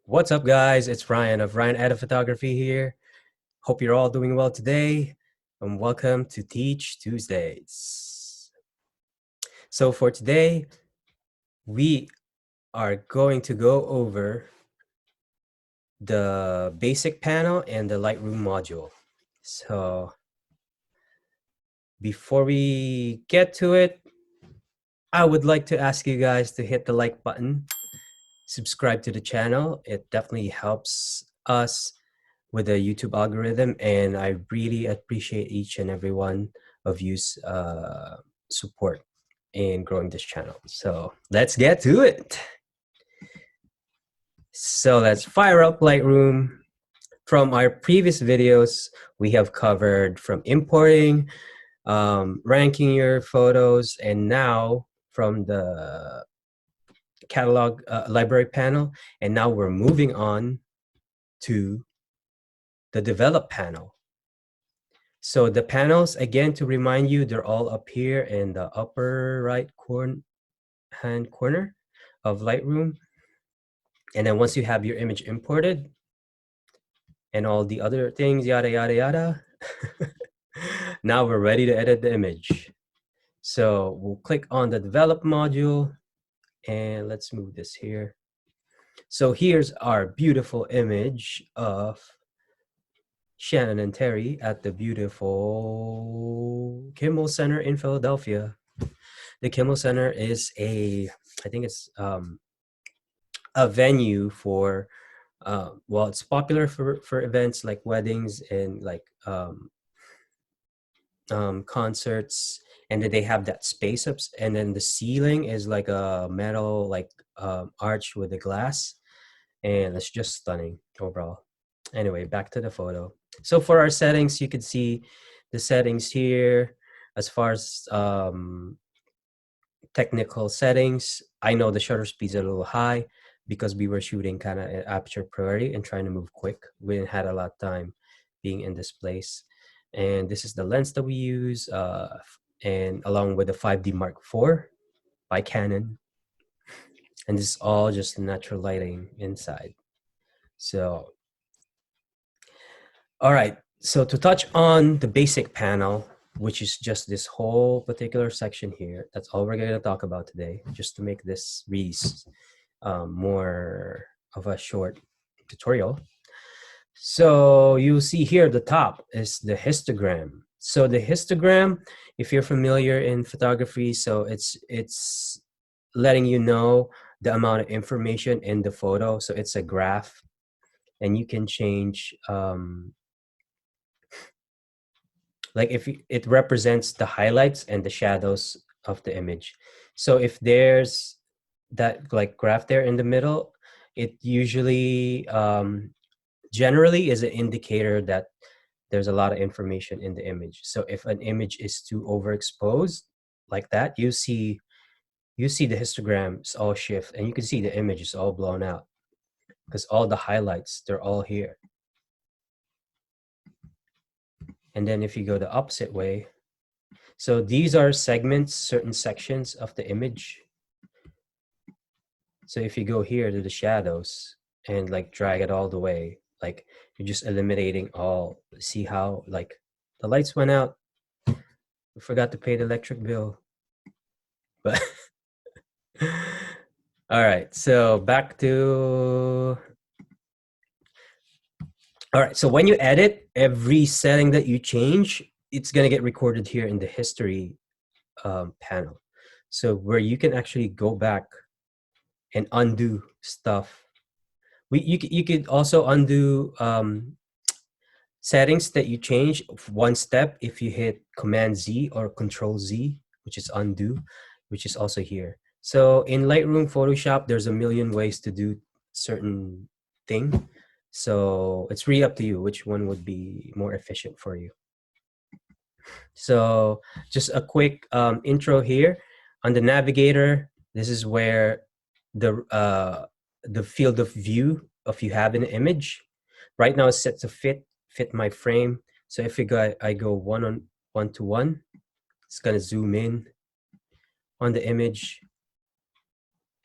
What's up, guys? It's Ryan of Ryan Photography here. Hope you're all doing well today, and welcome to Teach Tuesdays. So for today, we are going to go over the basic panel and the Lightroom module. So before we get to it, I would like to ask you guys to hit the like button, subscribe to the channel. It definitely helps us with the YouTube algorithm, and I really appreciate each and every one of you's support in growing this channel. So let's get to it. So let's fire up Lightroom. From our previous videos, we have covered from importing, ranking your photos, and now from the catalog library panel, and now we're moving on to the develop panel. So the panels, again, to remind you, they're all up here in the upper right hand corner of Lightroom. And then once you have your image imported and all the other things, yada, yada, yada, now we're ready to edit the image. So we'll click on the develop module and let's move this here. So here's our beautiful image of Shannon and Terry at the beautiful Kimmel Center in Philadelphia. The Kimmel Center is I think it's a venue for, well, it's popular for events like weddings and like concerts, and then they have that space ups, and then the ceiling is like a metal like arch with a glass, and it's just stunning overall. Anyway, back to the photo. So for our settings, you can see the settings here. As far as technical settings, I know the shutter speed's a little high because we were shooting kind of at aperture priority and trying to move quick. We didn't had a lot of time being in this place. And this is the lens that we use, and along with the 5D Mark IV by Canon. And this is all just natural lighting inside. So, all right. So to touch on the basic panel, which is just this whole particular section here, that's all we're going to talk about today, just to make this really more of a short tutorial. So you'll see here the top is the histogram. So the histogram, if you're familiar in photography, so it's letting you know the amount of information in the photo. So it's a graph, and you can change like if it represents the highlights and the shadows of the image. So if there's that like graph there in the middle, it usually generally is an indicator that there's a lot of information in the image. So if an image is too overexposed like that, you see the histograms all shift, and you can see the image is all blown out because all the highlights, they're all here. And then if you go the opposite way, so these are segments, certain sections of the image. So if you go here to the shadows and like drag it all the way, like you're just eliminating all, see how like the lights went out. We forgot to pay the electric bill. But all right, so back to, all right, so when you edit, every setting that you change, it's gonna get recorded here in the history panel. So where you can actually go back and undo stuff. You could also undo settings that you change one step if you hit Command Z or Control Z, which is undo, which is also here. So in Lightroom, Photoshop, there's a million ways to do certain thing. So it's really up to you which one would be more efficient for you. So just a quick intro here. On the Navigator, this is where the field of view of you have an image. Right now it's set to fit my frame. So if I go one to one, it's gonna zoom in on the image,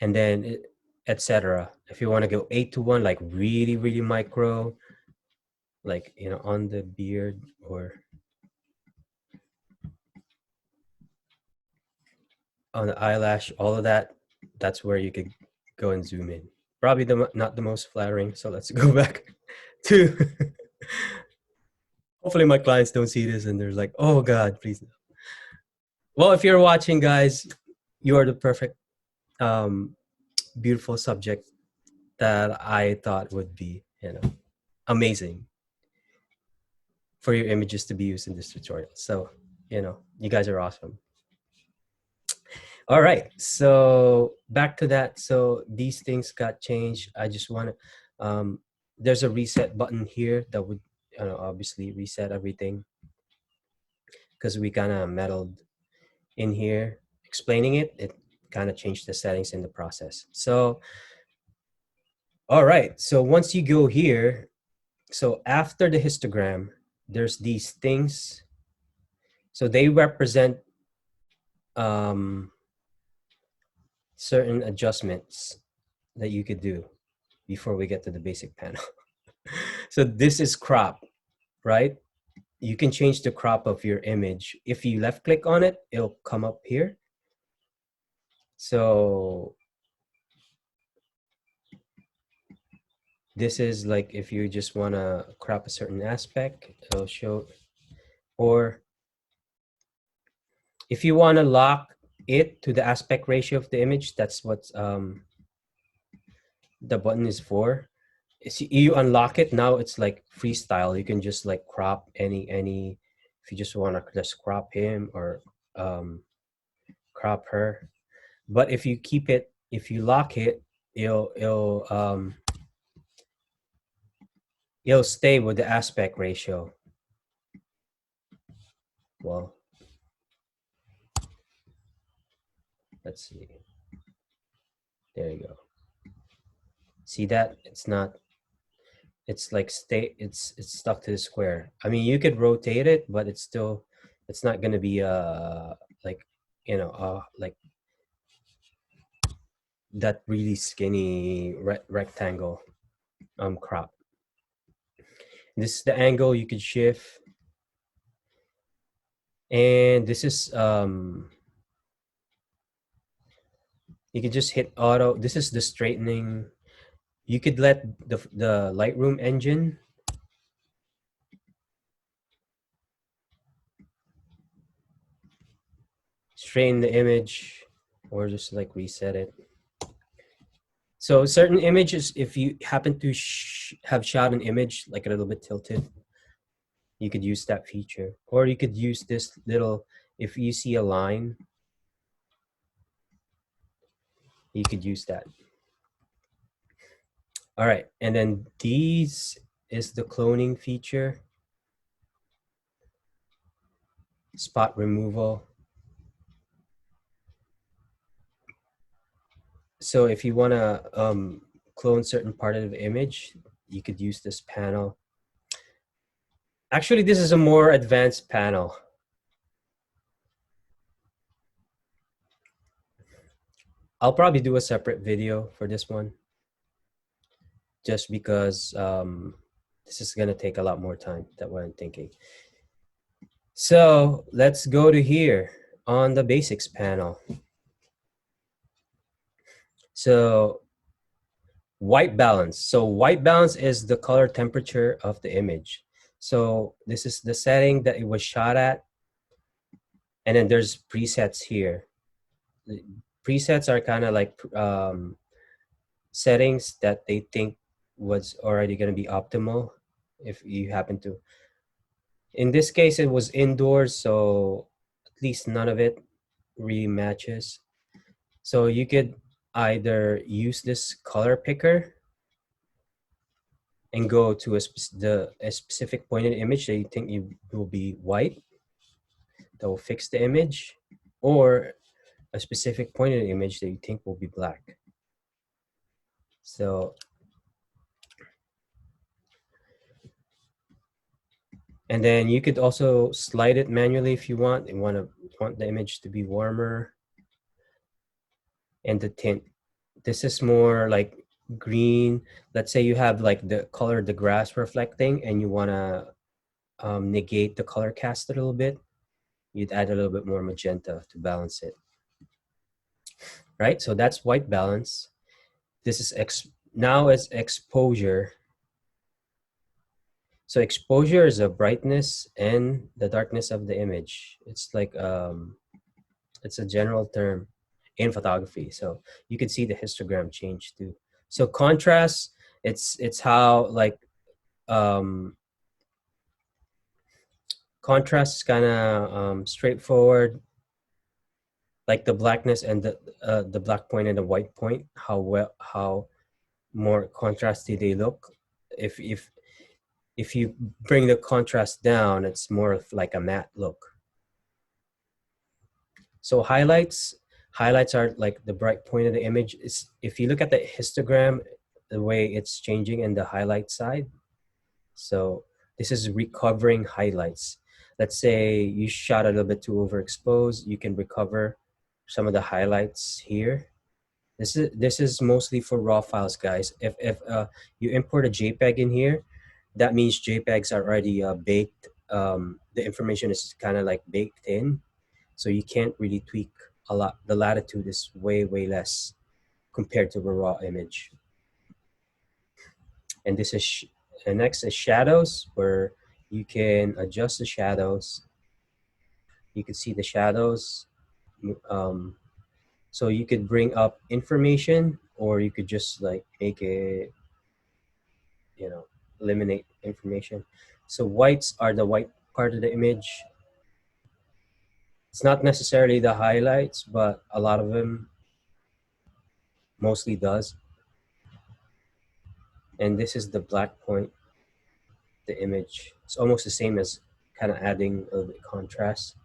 and then etc. If you want to go 8:1, like really, really micro, like, you know, on the beard or on the eyelash, all of that, that's where you could go and zoom in. Probably not the most flattering, so let's go back to hopefully my clients don't see this and they're like, oh God, please. Well, if you're watching, guys, you are the perfect, beautiful subject that I thought would be, you know, amazing for your images to be used in this tutorial. So, you know, you guys are awesome. All right, so back to that. So these things got changed. I just want to, there's a reset button here that would obviously reset everything, because we kind of meddled in here explaining it. It kind of changed the settings in the process. So, all right, so once you go here, so after the histogram, there's these things. So they represent certain adjustments that you could do before we get to the basic panel. So this is crop, right? You can change the crop of your image. If you left click on it, it'll come up here. So this is like if you just want to crop a certain aspect, it'll show. Or if you want to lock it to the aspect ratio of the image, that's what the button is for. You unlock it, now it's like freestyle. You can just like crop any, if you just want to just crop him or crop her. But if you keep it, if you lock it, it'll stay with the aspect ratio. Well, let's see. There you go. See that? It's not, it's like it's stuck to the square. I mean, you could rotate it, but it's still, it's not gonna be like, you know, like that really skinny rectangle crop. This is the angle you could shift, and this is you could just hit auto. This is the straightening. You could let the Lightroom engine straighten the image, or just like reset it. So certain images, if you happen to have shot an image like a little bit tilted, you could use that feature. Or you could use this little, if you see a line, you could use that. All right, and then these is the cloning feature, spot removal. So if you want to clone certain part of the image, you could use this panel. Actually, this is a more advanced panel. I'll probably do a separate video for this one, just because this is going to take a lot more time than what I'm thinking. So let's go to here on the basics panel. So white balance. So white balance is the color temperature of the image. So this is the setting that it was shot at. And then there's presets here. The presets are kind of like settings that they think was already going to be optimal if you happen to. In this case, it was indoors, so at least none of it really matches. So you could either use this color picker and go to a specific point in the image that you think you will be white, that will fix the image, or a specific point in the image that you think will be black. So, and then you could also slide it manually if you want. You want the image to be warmer, and the tint This is more like green. Let's say you have like the color of the grass reflecting and you want to negate the color cast a little bit. You'd add a little bit more magenta to balance it. Right? So that's white balance. This is now is exposure. So exposure is the brightness and the darkness of the image. It's like it's a general term in photography. So you can see the histogram change too. So contrast, it's how like contrast is kind of straightforward, like the blackness and the black point and the white point. How more contrasty they look. If you bring the contrast down, it's more of like a matte look. So highlights are like the bright point of the image. Is if you look at the histogram, the way it's changing in the highlight side. So this is recovering highlights. Let's say you shot a little bit too overexposed, you can recover some of the highlights here. This is mostly for raw files, guys. If you import a JPEG in here, that means JPEGs are already baked. The information is kind of like baked in, so you can't really tweak a lot. The latitude is way less compared to a raw image. And this is and next is shadows, where you can adjust the shadows. You can see the shadows. So you could bring up information, or you could just like make it, you know, eliminate information. So whites are the white part of the image. It's not necessarily the highlights, but a lot of them mostly does. And this is the black point, the image. It's almost the same as kind of adding a little bit of contrast.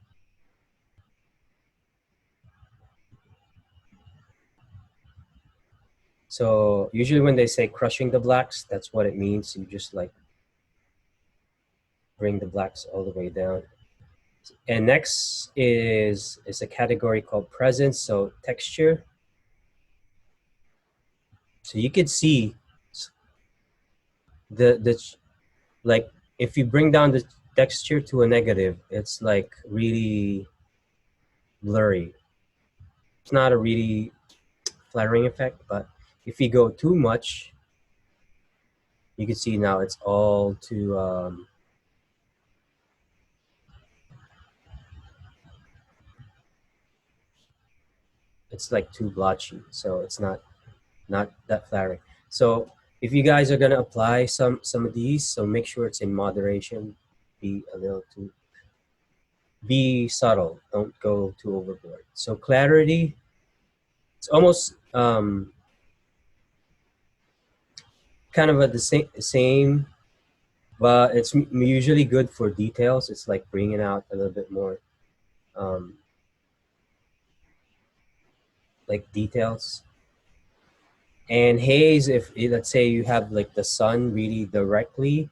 So usually when they say crushing the blacks, that's what it means. You just like bring the blacks all the way down. And next is a category called presence, so texture. So you could see the like if you bring down the texture to a negative, it's like really blurry. It's not a really flattering effect, but if you go too much, you can see now it's all too it's like too blotchy, so it's not that flattering. So if you guys are gonna apply some of these, so make sure it's in moderation. Be subtle, don't go too overboard. So clarity, it's almost kind of the same, but it's usually good for details. It's like bringing out a little bit more like details. And haze, if let's say you have like the sun really directly,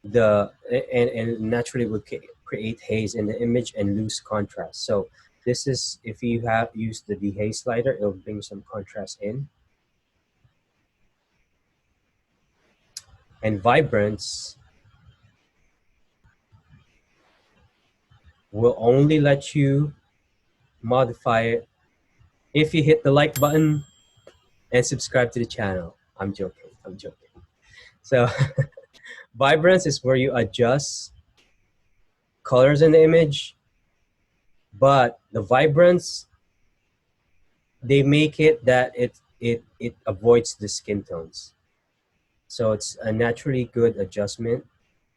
and naturally would create haze in the image and lose contrast. So this is, if you have used the dehaze slider, it'll bring some contrast in. And vibrance will only let you modify it if you hit the like button and subscribe to the channel. I'm joking. So vibrance is where you adjust colors in the image, but the vibrance, they make it that it avoids the skin tones. So it's a naturally good adjustment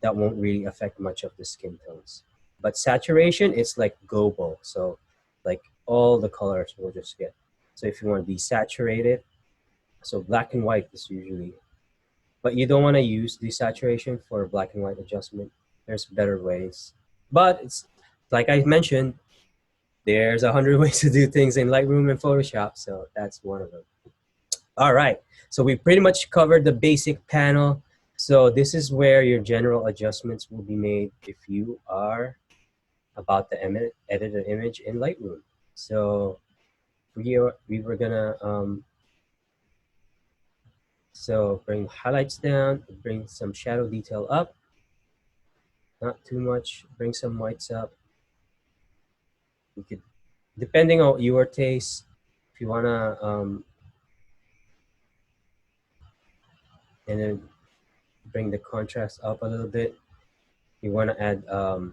that won't really affect much of the skin tones. But saturation, it's like global. So like all the colors will just get. So if you want to be saturated, so black and white is usually, but you don't want to use desaturation for black and white adjustment. There's better ways. But it's like I mentioned, there's 100 ways to do things in Lightroom and Photoshop. So that's one of them. All right, so we pretty much covered the basic panel. So this is where your general adjustments will be made if you are about to edit an image in Lightroom. So we were gonna so bring highlights down, bring some shadow detail up, not too much, bring some whites up. You could, depending on your taste, if you wanna and then bring the contrast up a little bit. You wanna add a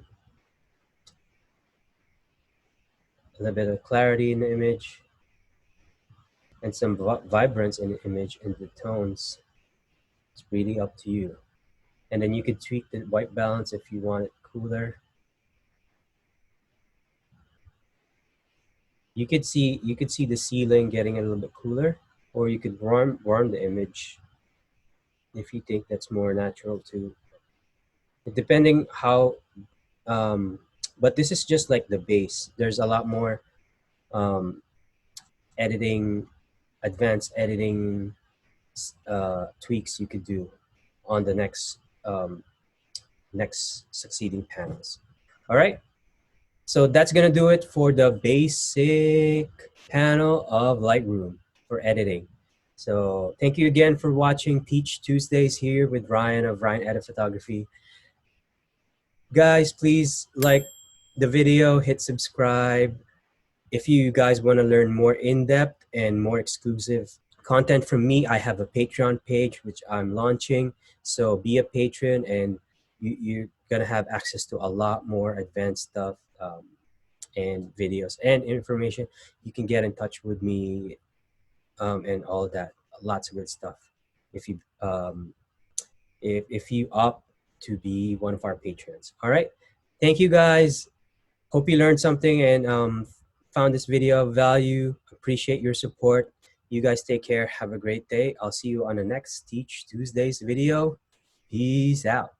little bit of clarity in the image and some vibrance in the image and the tones. It's really up to you. And then you could tweak the white balance if you want it cooler. You could see the ceiling getting a little bit cooler, or you could warm the image if you think that's more natural too. Depending how, um, but this is just like the base. There's a lot more um, editing, advanced editing tweaks you could do on the next succeeding panels. All right. So that's gonna do it for the basic panel of Lightroom for editing. So thank you again for watching Teach Tuesdays here with Ryan of Ryan Edit Photography. Guys, please like the video, hit subscribe. If you guys want to learn more in-depth and more exclusive content from me, I have a Patreon page which I'm launching. So be a patron and you're gonna have access to a lot more advanced stuff. And videos and information. You can get in touch with me and all that. Lots of good stuff. If you if you opt to be one of our patrons. All right. Thank you guys. Hope you learned something and found this video of value. Appreciate your support. You guys take care. Have a great day. I'll see you on the next Teach Tuesdays video. Peace out.